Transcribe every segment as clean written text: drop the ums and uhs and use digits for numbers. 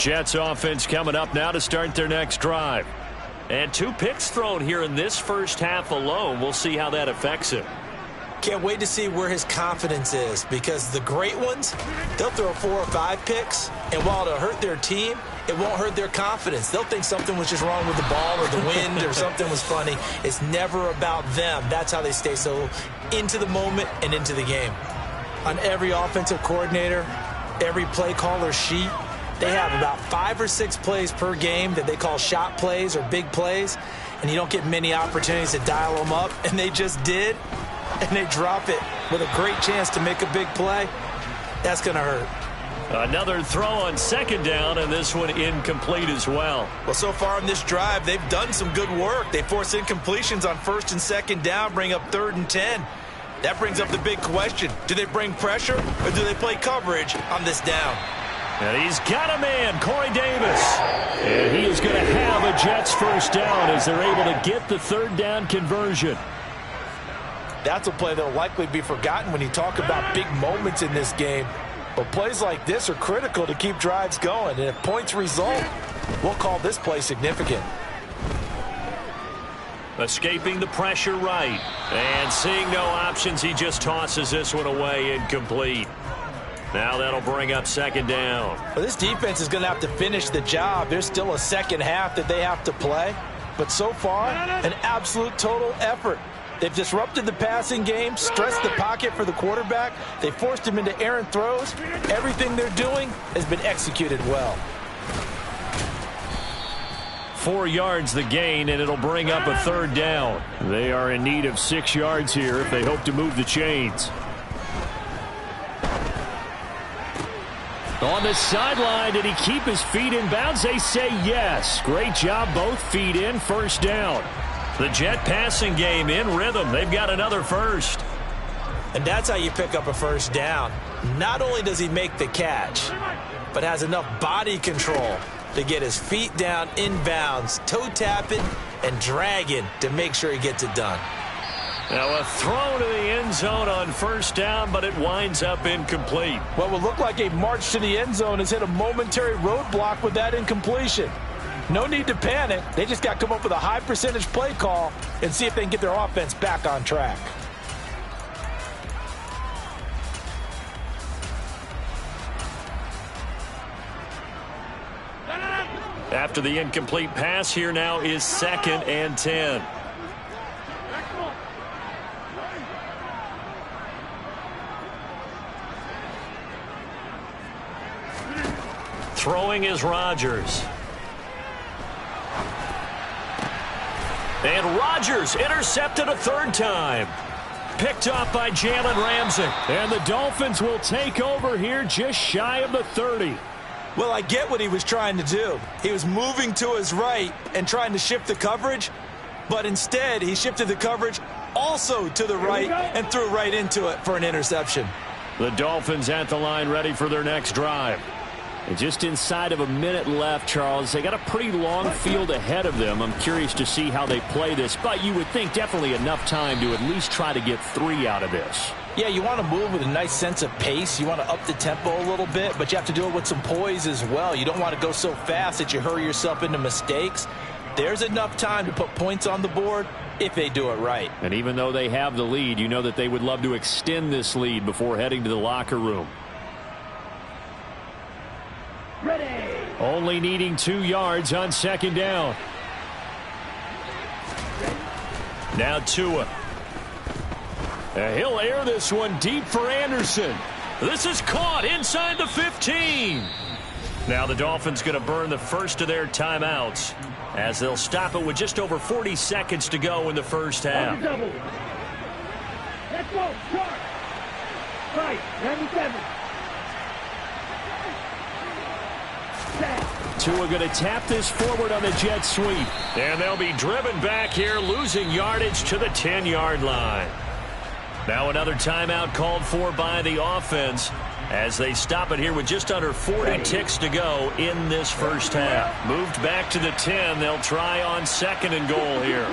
Jets offense coming up now to start their next drive. And 2 picks thrown here in this first half alone. We'll see how that affects him. Can't wait to see where his confidence is, because the great ones, they'll throw 4 or 5 picks, and while it'll hurt their team, it won't hurt their confidence. They'll think something was just wrong with the ball or the wind or something was funny. It's never about them. That's how they stay so into the moment and into the game. On every offensive coordinator, every play caller sheet, they have about 5 or 6 plays per game that they call shot plays or big plays, and you don't get many opportunities to dial them up, and they just did. And they drop it with a great chance to make a big play. That's going to hurt. Another throw on second down, and this one incomplete as well. Well, so far in this drive, they've done some good work. They force incompletions on first and second down, bring up 3rd and 10. That brings up the big question. Do they bring pressure, or do they play coverage on this down? And he's got a man, Corey Davis. And he is going to have a Jets first down as they're able to get the 3rd down conversion. That's a play that will likely be forgotten when you talk about big moments in this game. But plays like this are critical to keep drives going. And if points result, we'll call this play significant. Escaping the pressure right. And seeing no options, he just tosses this one away, incomplete. Now that'll bring up second down. Well, this defense is going to have to finish the job. There's still a second half that they have to play. But so far, an absolute total effort. They've disrupted the passing game, stressed the pocket for the quarterback. They forced him into errant throws. Everything they're doing has been executed well. 4 yards the gain, and it'll bring up a 3rd down. They are in need of 6 yards here if they hope to move the chains. On the sideline, did he keep his feet in bounds? They say yes. Great job, both feet in, first down. The Jet passing game in rhythm. They've got another first. And that's how you pick up a first down. Not only does he make the catch, but has enough body control to get his feet down in bounds, toe tapping and dragging to make sure he gets it done. Now a throw to the end zone on first down, but it winds up incomplete. What will look like a march to the end zone has hit a momentary roadblock with that incompletion. No need to panic. They just got to come up with a high percentage play call and see if they can get their offense back on track. After the incomplete pass, here now is 2nd and 10. Throwing is Rodgers. And Rodgers intercepted a 3rd time. Picked off by Jalen Ramsey. And the Dolphins will take over here just shy of the 30. Well, I get what he was trying to do. He was moving to his right and trying to shift the coverage, but instead he shifted the coverage also to the right and threw right into it for an interception. The Dolphins at the line ready for their next drive. And just inside of a minute left, Charles. They got a pretty long field ahead of them. I'm curious to see how they play this, but you would think definitely enough time to at least try to get 3 out of this. Yeah, you want to move with a nice sense of pace. You want to up the tempo a little bit, but you have to do it with some poise as well. You don't want to go so fast that you hurry yourself into mistakes. There's enough time to put points on the board if they do it right. And even though they have the lead, you know that they would love to extend this lead before heading to the locker room. Ready. Only needing 2 yards on second down. Now Tua. He'll air this one deep for Anderson. This is caught inside the 15. Now the Dolphins going to burn the first of their timeouts as they'll stop it with just over 40 seconds to go in the first half. Let's go. Start. Right. 97. Tua going to tap this forward on the jet sweep. And they'll be driven back here, losing yardage to the 10-yard line. Now another timeout called for by the offense as they stop it here with just under 40 ticks to go in this first half. Moved back to the 10. They'll try on 2nd and goal here.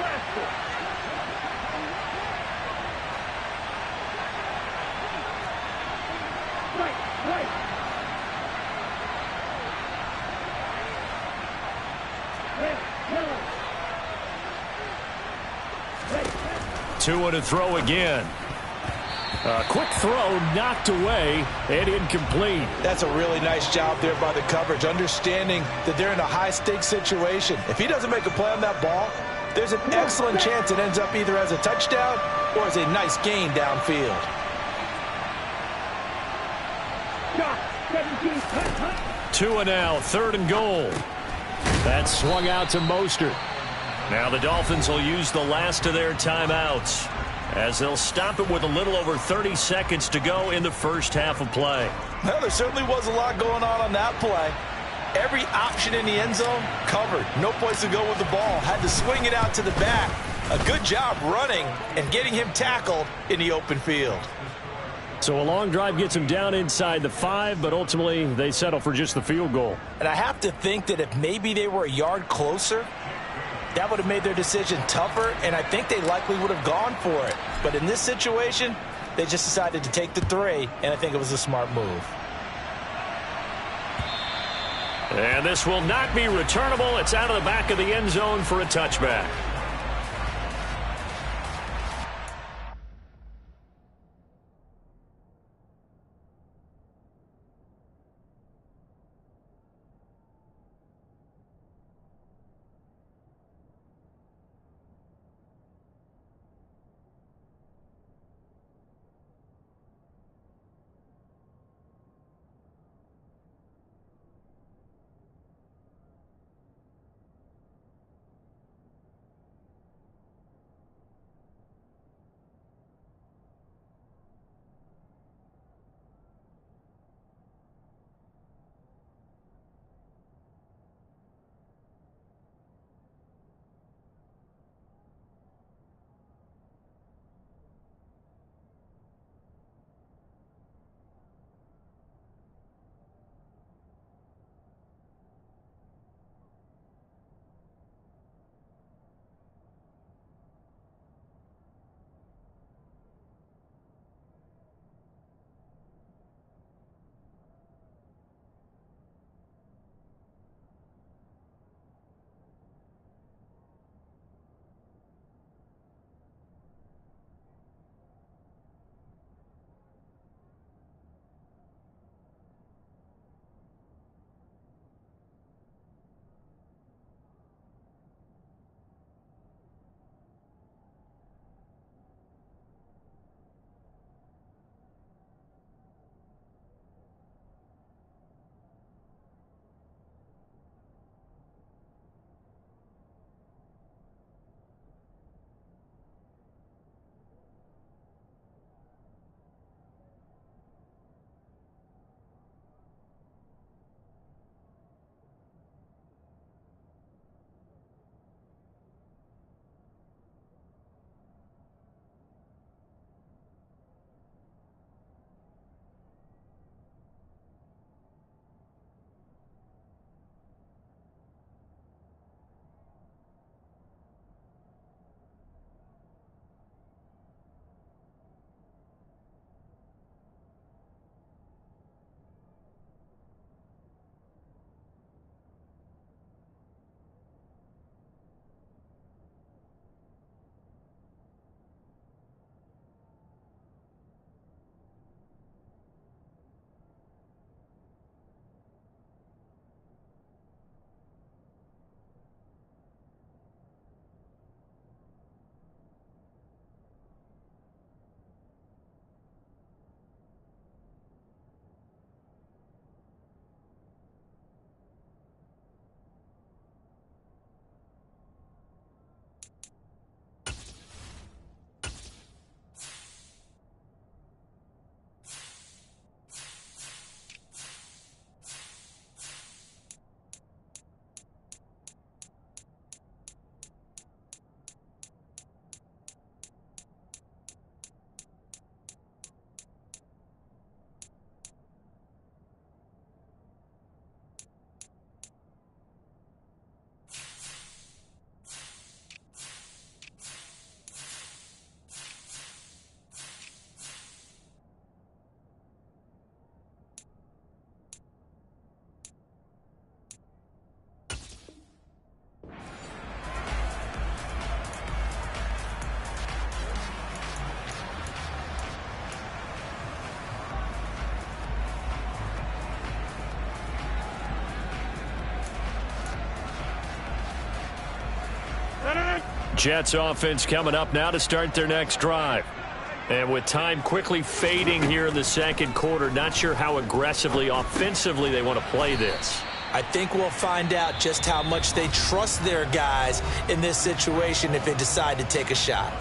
Tua to throw again. A quick throw knocked away and incomplete. That's a really nice job there by the coverage, understanding that they're in a high-stakes situation. If he doesn't make a play on that ball, there's an excellent chance it ends up either as a touchdown or as a nice gain downfield. Shot. 17. Hunt. Tua now, 3rd and goal. That swung out to Mostert. Now the Dolphins will use the last of their timeouts as they'll stop it with a little over 30 seconds to go in the first half of play. Well, there certainly was a lot going on that play. Every option in the end zone covered. No place to go with the ball. Had to swing it out to the back. A good job running and getting him tackled in the open field. So a long drive gets him down inside the 5, but ultimately they settle for just the field goal. And I have to think that if maybe they were a yard closer, that would have made their decision tougher, and I think they likely would have gone for it. But in this situation, they just decided to take the 3, and I think it was a smart move. And this will not be returnable. It's out of the back of the end zone for a touchback. Jets offense coming up now to start their next drive. And with time quickly fading here in the second quarter, not sure how aggressively, offensively they want to play this. I think we'll find out just how much they trust their guys in this situation if they decide to take a shot.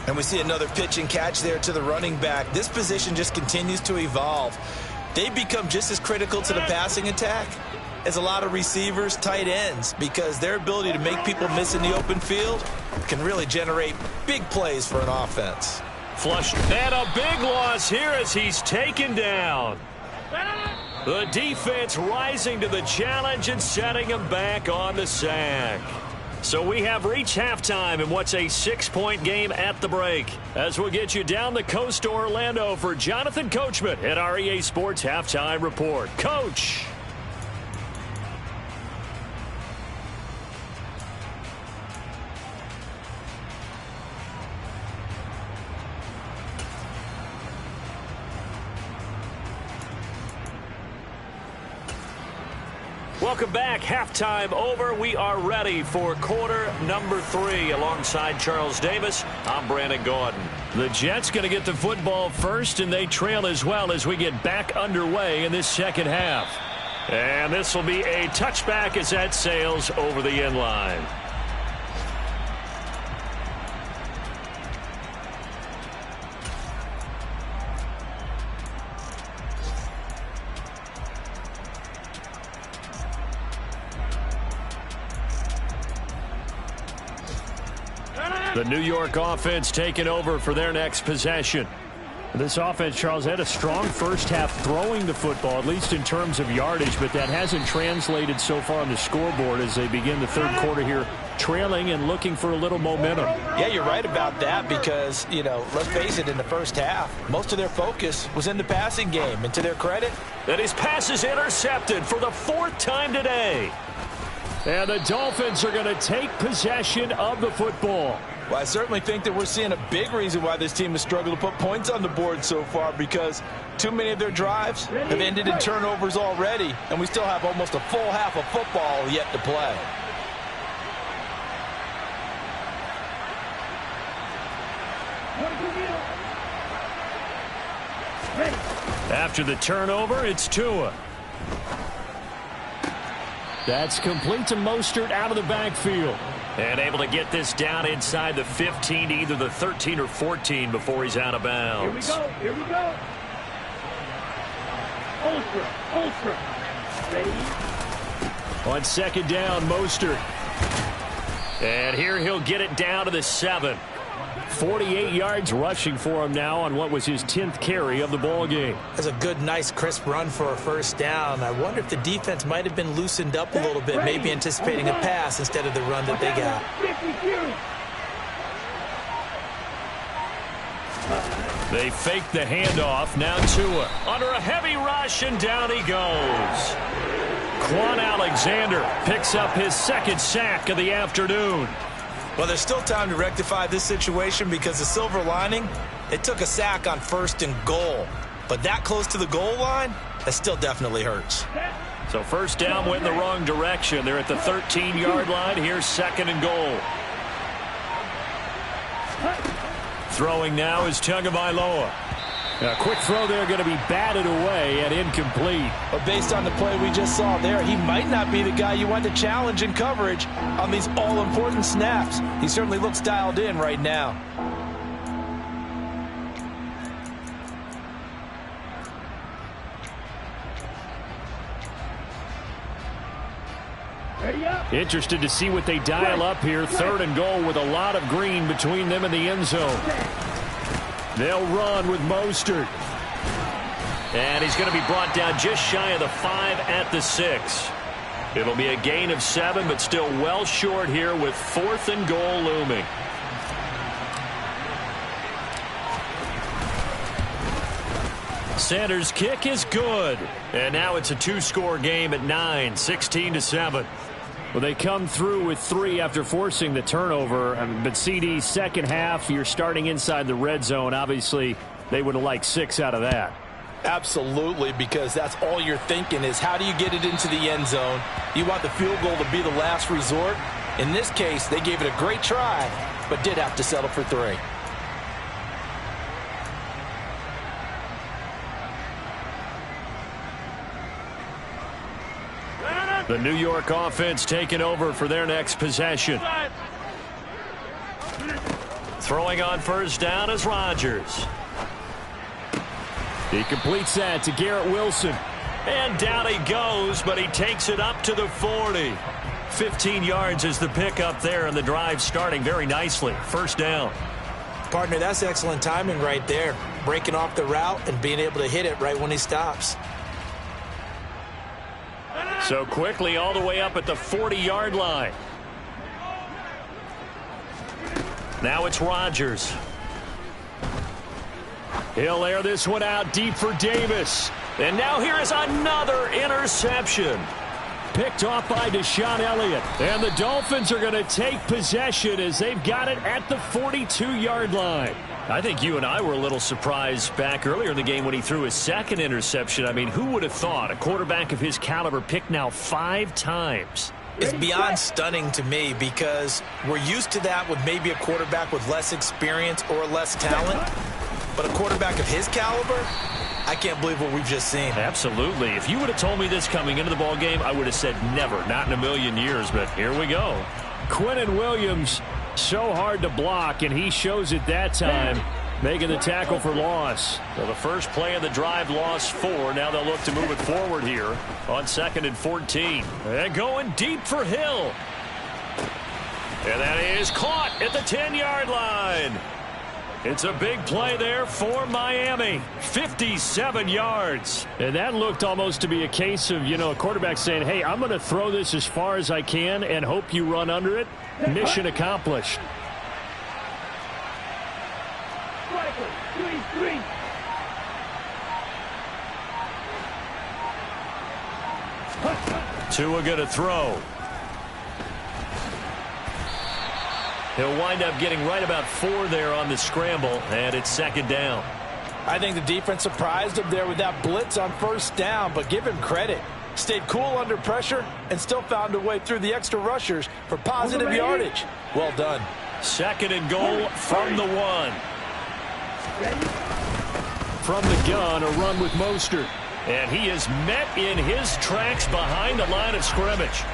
And we see another pitch and catch there to the running back. This position just continues to evolve. They become just as critical to the passing attack as a lot of receivers, tight ends, because their ability to make people miss in the open field can really generate big plays for an offense. Flushed. And a big loss here as he's taken down. The defense rising to the challenge and setting him back on the sack. So we have reached halftime in what's a 6-point game at the break. As we'll get you down the coast to Orlando for Jonathan Coachman at our EA Sports Halftime Report. Coach. Welcome back. Halftime over. We are ready for quarter number 3. Alongside Charles Davis, I'm Brandon Gaudin. The Jets going to get the football first, and they trail as well as we get back underway in this second half. And this will be a touchback as that sails over the end line. The New York offense taking over for their next possession. This offense, Charles, had a strong first half throwing the football, at least in terms of yardage, but that hasn't translated so far on the scoreboard as they begin the third quarter here, trailing and looking for a little momentum. Yeah, you're right about that because, you know, let's face it, in the first half, most of their focus was in the passing game. And to their credit, that his pass is intercepted for the 4th time today. And the Dolphins are going to take possession of the football. Well, I certainly think that we're seeing a big reason why this team has struggled to put points on the board so far, because too many of their drives have ended in turnovers already, and we still have almost a full half of football yet to play. After the turnover, it's Tua. That's complete to Mostert out of the backfield. And able to get this down inside the 15 to either the 13 or 14 before he's out of bounds. Here we go. Here we go. Ultra. Ready? On second down, Mostert. And here he'll get it down to the 7. 48 yards rushing for him now on what was his 10th carry of the ball game. That's a good, nice, crisp run for a first down. I wonder if the defense might have been loosened up a little bit, maybe anticipating a pass instead of the run that they got. They fake the handoff. Now Tua under a heavy rush, and down he goes. Quan Alexander picks up his 2nd sack of the afternoon. Well, there's still time to rectify this situation because the silver lining, it took a sack on 1st and goal. But that close to the goal line, that still definitely hurts. So first down went in the wrong direction. They're at the 13-yard line. Here's 2nd and goal. Throwing now is Tagovailoa. A quick throw there going to be batted away and incomplete. But based on the play we just saw there, he might not be the guy you want to challenge in coverage on these all-important snaps. He certainly looks dialed in right now. Interested to see what they dial up here. 3rd and goal with a lot of green between them and the end zone. They'll run with Mostert. And he's going to be brought down just shy of the 5 at the 6. It'll be a gain of 7, but still well short here with 4th and goal looming. Sanders' kick is good. And now it's a 2-score game at 9, 16-7. Well, they come through with 3 after forcing the turnover. But CD, second half, you're starting inside the red zone. Obviously, they would have liked 6 out of that. Absolutely, because that's all you're thinking is how do you get it into the end zone? You want the field goal to be the last resort. In this case, they gave it a great try, but did have to settle for 3. The New York offense taking over for their next possession. Throwing on first down is Rodgers. He completes that to Garrett Wilson. And down he goes, but he takes it up to the 40. 15 yards is the pickup there, and the drive starting very nicely. First down. Partner, that's excellent timing right there. Breaking off the route and being able to hit it right when he stops. So quickly all the way up at the 40-yard line. Now it's Rodgers. He'll air this one out deep for Davis. And now here is another interception. Picked off by Deshaun Elliott. And the Dolphins are going to take possession as they've got it at the 42-yard line. I think you and I were a little surprised back earlier in the game when he threw his second interception. I mean, who would have thought a quarterback of his caliber picked now 5 times? It's beyond stunning to me because we're used to that with maybe a quarterback with less experience or less talent. But a quarterback of his caliber, I can't believe what we've just seen. Absolutely. If you would have told me this coming into the ball game, I would have said never, not in a million years. But here we go. Quinnen Williams, so hard to block, and he shows it that time, making the tackle for loss. So the first play of the drive lost 4. Now they'll look to move it forward here on 2nd and 14. And going deep for Hill. And that is caught at the 10-yard line. It's a big play there for Miami. 57 yards. And that looked almost to be a case of, a quarterback saying, hey, I'm going to throw this as far as I can and hope you run under it. Mission accomplished. Striker, 3-3. Tua going to throw. He'll wind up getting right about 4 there on the scramble, and it's 2nd down. I think the defense surprised him there with that blitz on first down, but give him credit. Stayed cool under pressure and still found a way through the extra rushers for positive yardage. Well done. 2nd and goal from the 1. From the gun, a run with Mostert. And he is met in his tracks behind the line of scrimmage.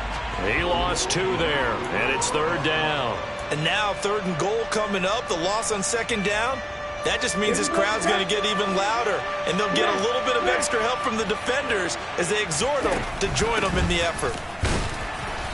He lost 2 there, and it's 3rd down. And now 3rd and goal coming up, the loss on 2nd down. That just means this crowd's going to get even louder, and they'll get a little bit of extra help from the defenders as they exhort them to join them in the effort.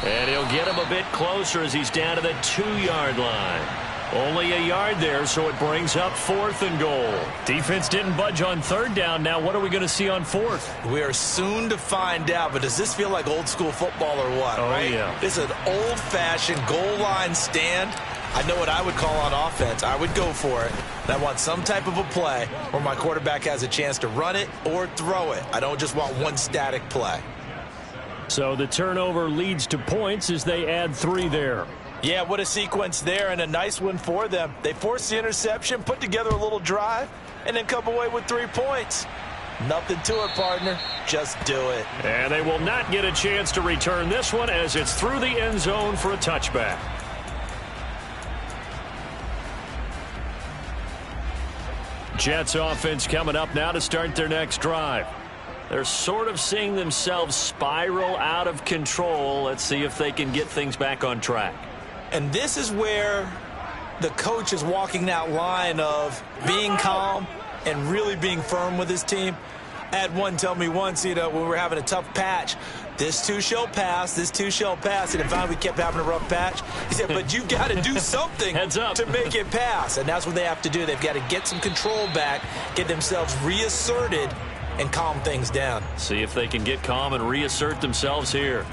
And he'll get him a bit closer as he's down to the 2-yard line. Only a yard there, so it brings up 4th and goal. Defense didn't budge on 3rd down. Now what are we going to see on 4th? We are soon to find out, but does this feel like old school football or what? Oh, right? Yeah. This is an old-fashioned goal line stand. I know what I would call on offense. I would go for it. And I want some type of a play where my quarterback has a chance to run it or throw it. I don't just want one static play. So the turnover leads to points as they add 3 there. Yeah, what a sequence there, and a nice one for them. They forced the interception, put together a little drive, and then come away with 3 points. Nothing to it, partner. Just do it. And they will not get a chance to return this one as it's through the end zone for a touchback. Jets offense coming up now to start their next drive. They're sort of seeing themselves spiral out of control. Let's see if they can get things back on track. And this is where the coach is walking that line of being calm and really being firm with his team. I had one tell me once, when we were having a tough patch, this too shall pass, this too shall pass. And finally we kept having a rough patch. He said, but you've got to do something Heads up. to make it pass. And that's what they have to do. They've got to get some control back, get themselves reasserted, and calm things down. See if they can get calm and reassert themselves here.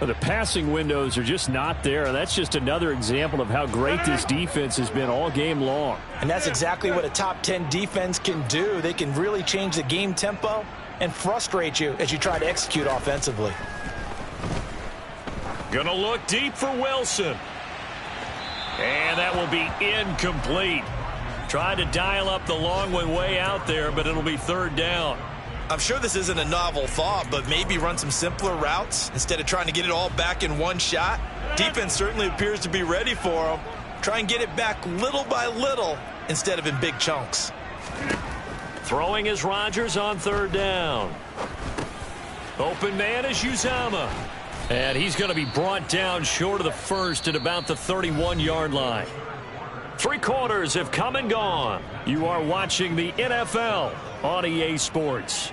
Well, the passing windows are just not there, and that's just another example of how great this defense has been all game long. And that's exactly what a top 10 defense can do. They can really change the game tempo and frustrate you as you try to execute offensively. Gonna look deep for Wilson. And that will be incomplete. Tried to dial up the long one way out there, but it'll be 3rd down. I'm sure this isn't a novel thought, but maybe run some simpler routes instead of trying to get it all back in one shot. Defense certainly appears to be ready for him. Try and get it back little by little instead of in big chunks. Throwing is Rodgers on third down. Open man is Uzomah. And he's going to be brought down short of the first at about the 31-yard line. 3 quarters have come and gone. You are watching the NFL on EA Sports.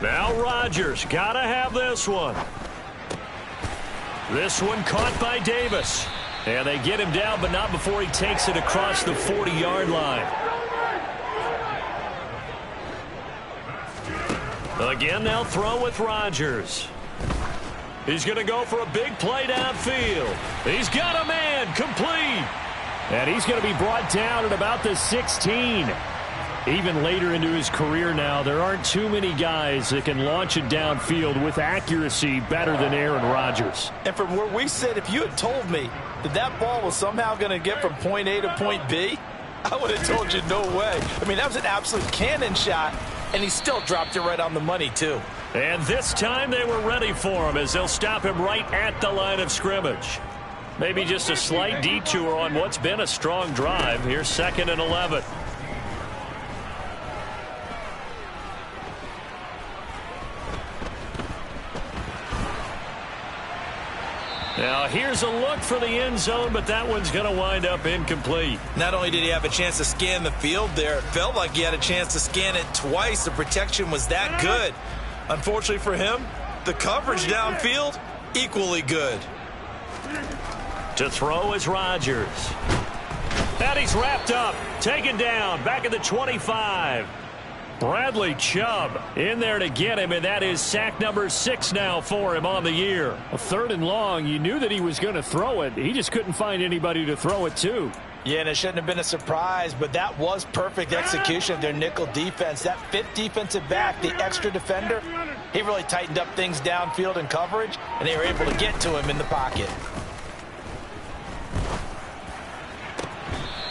Now Rodgers, gotta have this one. This one caught by Davis. And they get him down, but not before he takes it across the 40-yard line. Again, they'll throw with Rodgers. He's going to go for a big play downfield. He's got a man, complete. And he's going to be brought down at about the 16. Even later into his career now, there aren't too many guys that can launch it downfield with accuracy better than Aaron Rodgers. And from where we sit, if you had told me that that ball was somehow going to get from point A to point B, I would have told you no way. I mean, that was an absolute cannon shot, and he still dropped it right on the money, too. And this time they were ready for him as they'll stop him right at the line of scrimmage. Maybe just a slight detour on what's been a strong drive. Here's 2nd and 11. Now, here's a look for the end zone, but that one's going to wind up incomplete. Not only did he have a chance to scan the field there, it felt like he had a chance to scan it twice. The protection was that good. Unfortunately for him, the coverage downfield, equally good. To throw is Rodgers. And he's wrapped up, taken down, back at the 25. Bradley Chubb in there to get him, and that is sack number 6 now for him on the year. A 3rd and long, you knew that he was going to throw it. He just couldn't find anybody to throw it to. Yeah, and it shouldn't have been a surprise, but that was perfect execution of their nickel defense. That 5th defensive back, the extra defender, he really tightened up things downfield in coverage, and they were able to get to him in the pocket.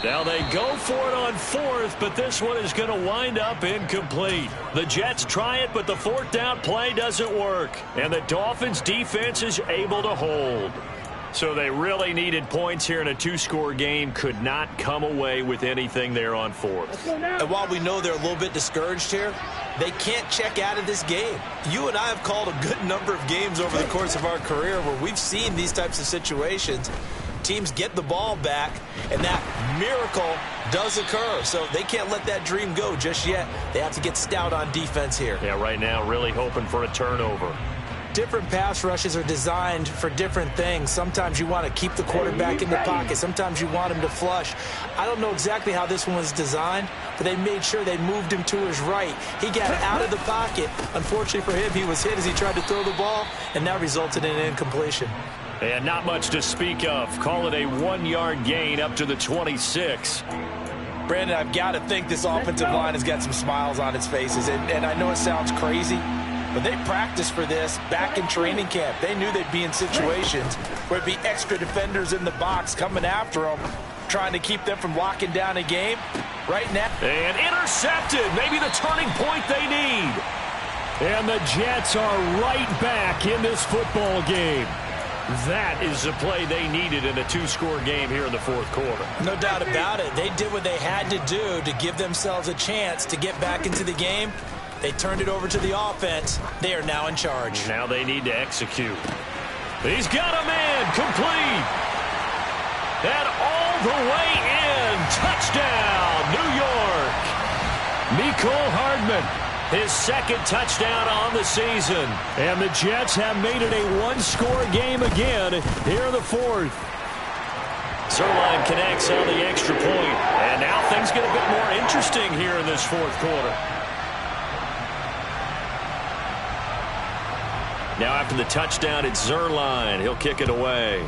Now they go for it on 4th, but this one is going to wind up incomplete. The Jets try it, but the 4th down play doesn't work. And the Dolphins defense is able to hold. So they really needed points here in a 2-score game. Could not come away with anything there on 4th. And while we know they're a little bit discouraged here, they can't check out of this game. You and I have called a good number of games over the course of our career where we've seen these types of situations. Teams get the ball back, and that miracle does occur. So they can't let that dream go just yet. They have to get stout on defense here. Yeah, right now really hoping for a turnover. Different pass rushes are designed for different things. Sometimes you want to keep the quarterback in the pocket. Sometimes you want him to flush. I don't know exactly how this one was designed, but they made sure they moved him to his right. He got out of the pocket. Unfortunately for him, he was hit as he tried to throw the ball, and that resulted in an incompletion. And not much to speak of. Call it a 1-yard gain up to the 26. Brandon, I've got to think this offensive line has got some smiles on its faces. And I know it sounds crazy, but they practiced for this back in training camp. They knew they'd be in situations where it'd be extra defenders in the box coming after them, trying to keep them from locking down a game. Right now. And intercepted. Maybe the turning point they need. And the Jets are right back in this football game. That is the play they needed in a 2-score game here in the 4th quarter. No doubt about it. They did what they had to do to give themselves a chance to get back into the game. They turned it over to the offense. They are now in charge. Now they need to execute. He's got a man, complete. And all the way in. Touchdown, New York. Mecole Hardman. His 2nd touchdown on the season. And the Jets have made it a 1-score game again here in the 4th. Zerline connects on the extra point. And now things get a bit more interesting here in this 4th quarter. Now after the touchdown, it's Zerline. He'll kick it away.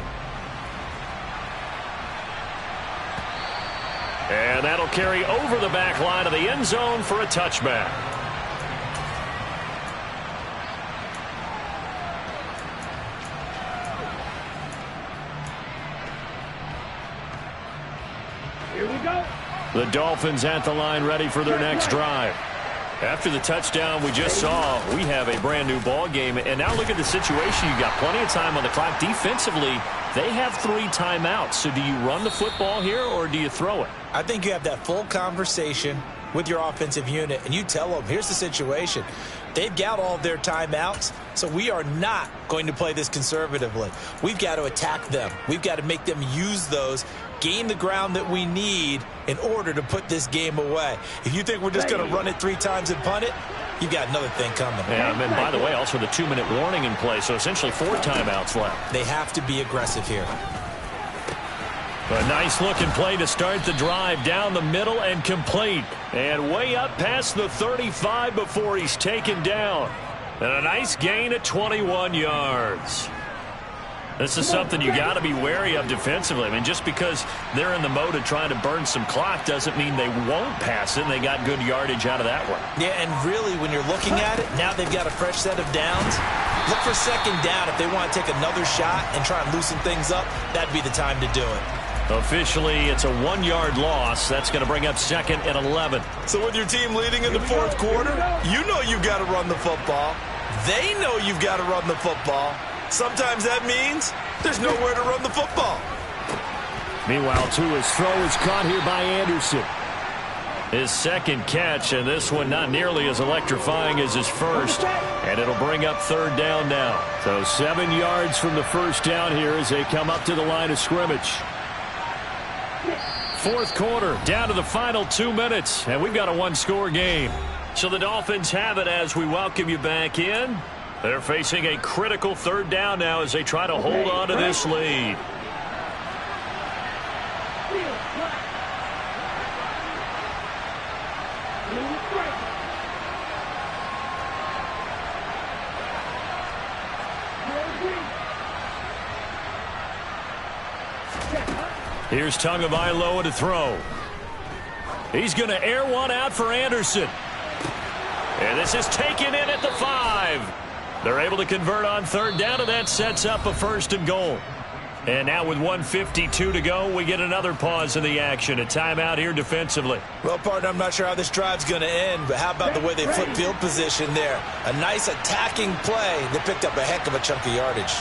And that'll carry over the back line of the end zone for a touchback. Here we go. The Dolphins at the line, ready for their next drive. After the touchdown we just saw, we have a brand new ball game. And now look at the situation. You've got plenty of time on the clock. Defensively, they have 3 timeouts. So do you run the football here or do you throw it? I think you have that full conversation with your offensive unit, and you tell them, here's the situation. They've got all of their timeouts, so we are not going to play this conservatively. We've got to attack them. We've got to make them use those, gain the ground that we need in order to put this game away. If you think we're just going to run it 3 times and punt it, you've got another thing coming. Yeah, and by the way, also the 2-minute warning in play, so essentially 4 timeouts left. They have to be aggressive here. A nice-looking play to start the drive down the middle and complete. And way up past the 35 before he's taken down. And a nice gain at 21 yards. This is something you got to be wary of defensively. I mean, just because they're in the mode of trying to burn some clock doesn't mean they won't pass it, and they got good yardage out of that one. Yeah, and really, when you're looking at it, now they've got a fresh set of downs. Look for second down if they want to take another shot and try and loosen things up. That'd be the time to do it. Officially, it's a 1-yard loss. That's going to bring up 2nd and 11. So with your team leading in the 4th quarter, you know you've got to run the football. They know you've got to run the football. Sometimes that means there's nowhere to run the football. Meanwhile, Tua's throw is caught here by Anderson. His second catch, and this one not nearly as electrifying as his first. And it'll bring up 3rd down now. So 7 yards from the first down here as they come up to the line of scrimmage. 4th quarter, down to the final 2 minutes, and we've got a 1-score game. So the Dolphins have it as we welcome you back in. They're facing a critical 3rd down now as they try to hold on to this lead. Here's Tagovailoa to throw. He's going to air one out for Anderson. And this is taken in at the 5. They're able to convert on 3rd down, and that sets up a 1st and goal. And now with 1:52 to go, we get another pause in the action. A timeout here defensively. Well, partner, I'm not sure how this drive's going to end, but how about the way they flip field position there? A nice attacking play. They picked up a heck of a chunk of yardage.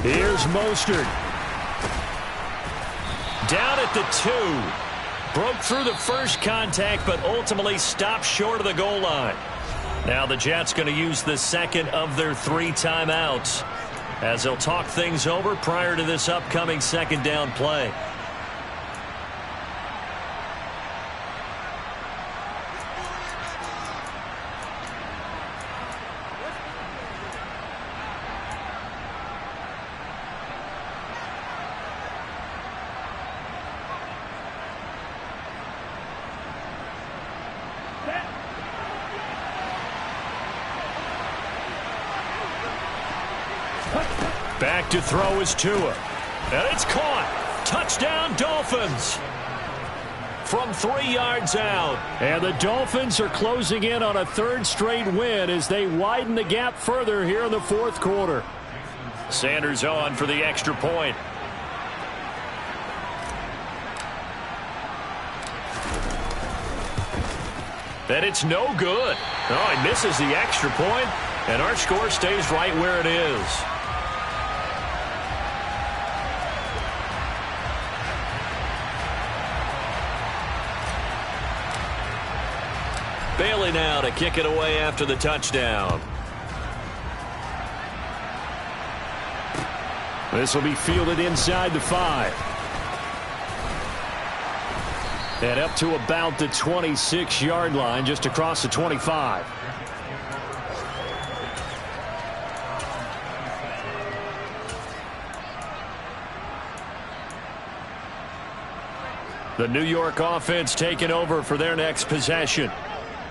Here's Mostert. Down at the 2. Broke through the first contact, but ultimately stopped short of the goal line. Now the Jets going to use the 2nd of their 3 timeouts as they'll talk things over prior to this upcoming 2nd down play. Back to throw is Tua. And it's caught. Touchdown, Dolphins. From 3 yards out. And the Dolphins are closing in on a 3rd straight win as they widen the gap further here in the 4th quarter. Sanders on for the extra point. And it's no good. Oh, he misses the extra point, and our score stays right where it is. Bailey now to kick it away after the touchdown. This will be fielded inside the 5. And up to about the 26-yard line, just across the 25. The New York offense taking over for their next possession.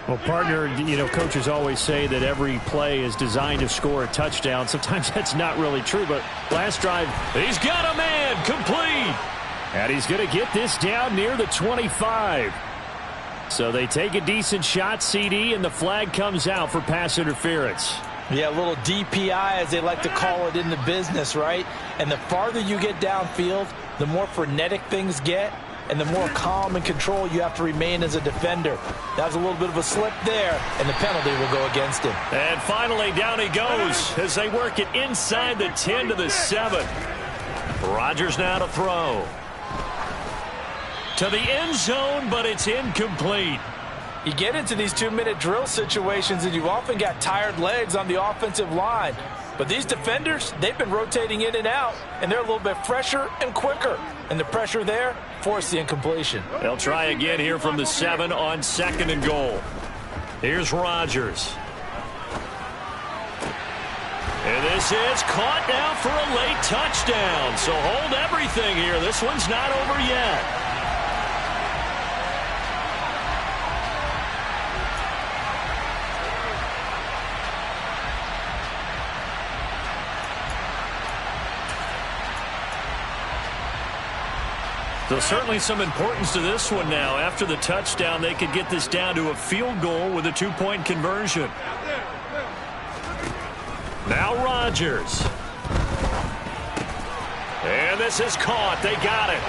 Well, partner, coaches always say that every play is designed to score a touchdown. Sometimes that's not really true, but last drive, he's got a man, complete. And he's going to get this down near the 25. So they take a decent shot, CD, and the flag comes out for pass interference. Yeah, a little DPI, as they like to call it in the business, right? And the farther you get downfield, the more frenetic things get, and the more calm and control you have to remain as a defender. That was a little bit of a slip there, and the penalty will go against him. And finally, down he goes as they work it inside the 10 to the 7. Rodgers now to throw. To the end zone, but it's incomplete. You get into these 2-minute drill situations, and you've often got tired legs on the offensive line. But these defenders, they've been rotating in and out, and they're a little bit fresher and quicker. And the pressure there forced the incompletion. They'll try again here from the 7 on 2nd and goal. Here's Rodgers. And this is caught now for a late touchdown. So hold everything here. This one's not over yet. So certainly some importance to this one now. After the touchdown, they could get this down to a field goal with a 2-point conversion. Now Rodgers. And this is caught. They got it.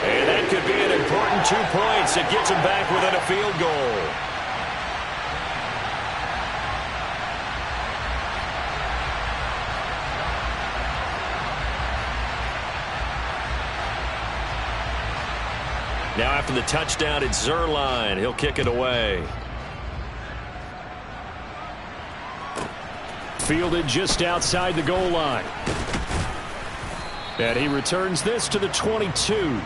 And that could be an important 2 points. It gets them back within a field goal. Now after the touchdown, it's Zerline. He'll kick it away. Fielded just outside the goal line. And he returns this to the 22.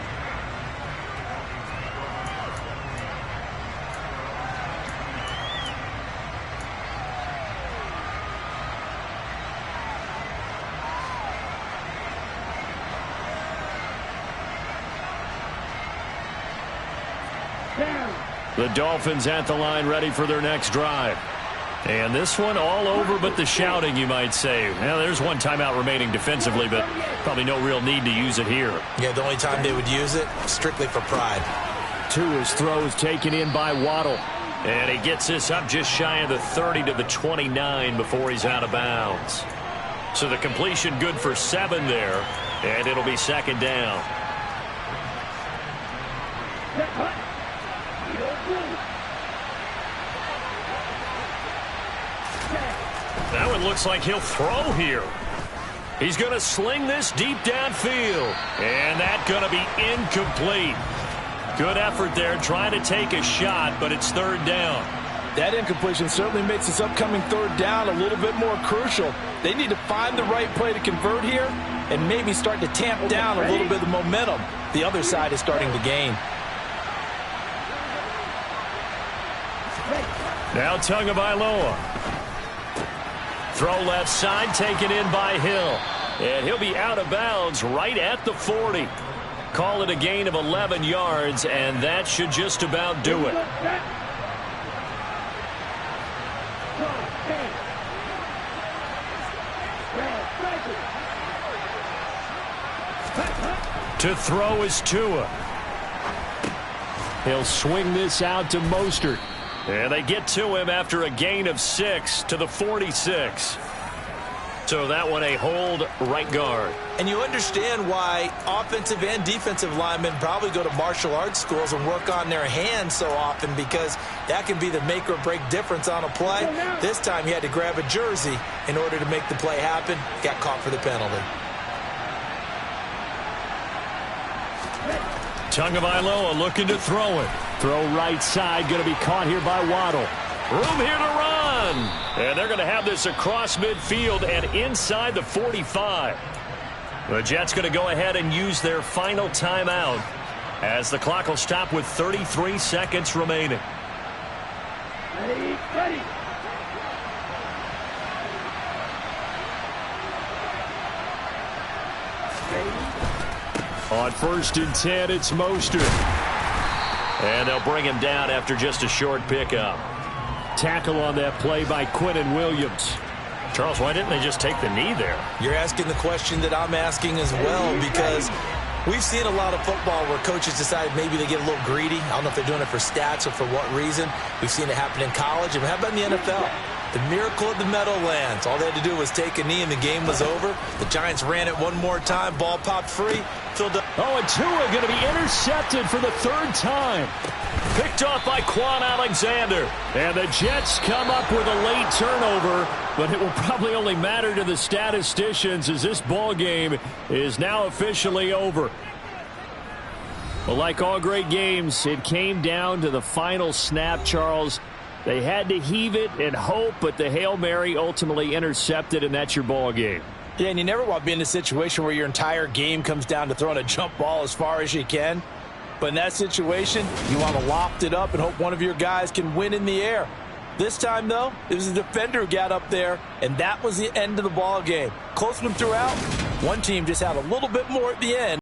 The Dolphins at the line, ready for their next drive. And this one all over but the shouting, you might say. Well, there's one timeout remaining defensively, but probably no real need to use it here. Yeah, the only time they would use it, strictly for pride. Tua's throw is taken in by Waddle. And he gets this up just shy of the 30 to the 29 before he's out of bounds. So the completion good for 7 there, and it'll be 2nd down. Now it looks like he'll throw here. He's going to sling this deep downfield. And that's going to be incomplete. Good effort there trying to take a shot, but it's 3rd down. That incompletion certainly makes this upcoming 3rd down a little bit more crucial. They need to find the right play to convert here and maybe start to tamp down a little bit of the momentum the other side is starting to gain. Now Tagovailoa. Throw left side, taken in by Hill. And he'll be out of bounds right at the 40. Call it a gain of 11 yards, and that should just about do it. To throw is Tua. He'll swing this out to Mostert. And they get to him after a gain of 6 to the 46. So that one a hold right guard. And you understand why offensive and defensive linemen probably go to martial arts schools and work on their hands so often, because that can be the make or break difference on a play. This time he had to grab a jersey in order to make the play happen. Got caught for the penalty. Tagovailoa looking to throw it. Throw right side, going to be caught here by Waddle. Room here to run. And they're going to have this across midfield and inside the 45. The Jets going to go ahead and use their final timeout as the clock will stop with 33 seconds remaining. Ready. On 1st and 10, it's Mostert. And they'll bring him down after just a short pickup. Tackle on that play by Quinnen Williams. Charles, why didn't they just take the knee there? You're asking the question that I'm asking as well, because we've seen a lot of football where coaches decide maybe they get a little greedy. I don't know if they're doing it for stats or for what reason. We've seen it happen in college. And how about in the NFL? The miracle of the Meadowlands. All they had to do was take a knee and the game was over. The Giants ran it one more time. Ball popped free. Filled up. Oh, and Tua going to be intercepted for the third time. Picked off by Quan Alexander. And the Jets come up with a late turnover, but it will probably only matter to the statisticians as this ball game is now officially over. Well, like all great games, it came down to the final snap, Charles. They had to heave it and hope, but the Hail Mary ultimately intercepted, and that's your ball game. Yeah, and you never want to be in a situation where your entire game comes down to throwing a jump ball as far as you can. But in that situation, you want to loft it up and hope one of your guys can win in the air. This time, though, it was a defender who got up there, and that was the end of the ball game. Close one throughout. One team just had a little bit more at the end.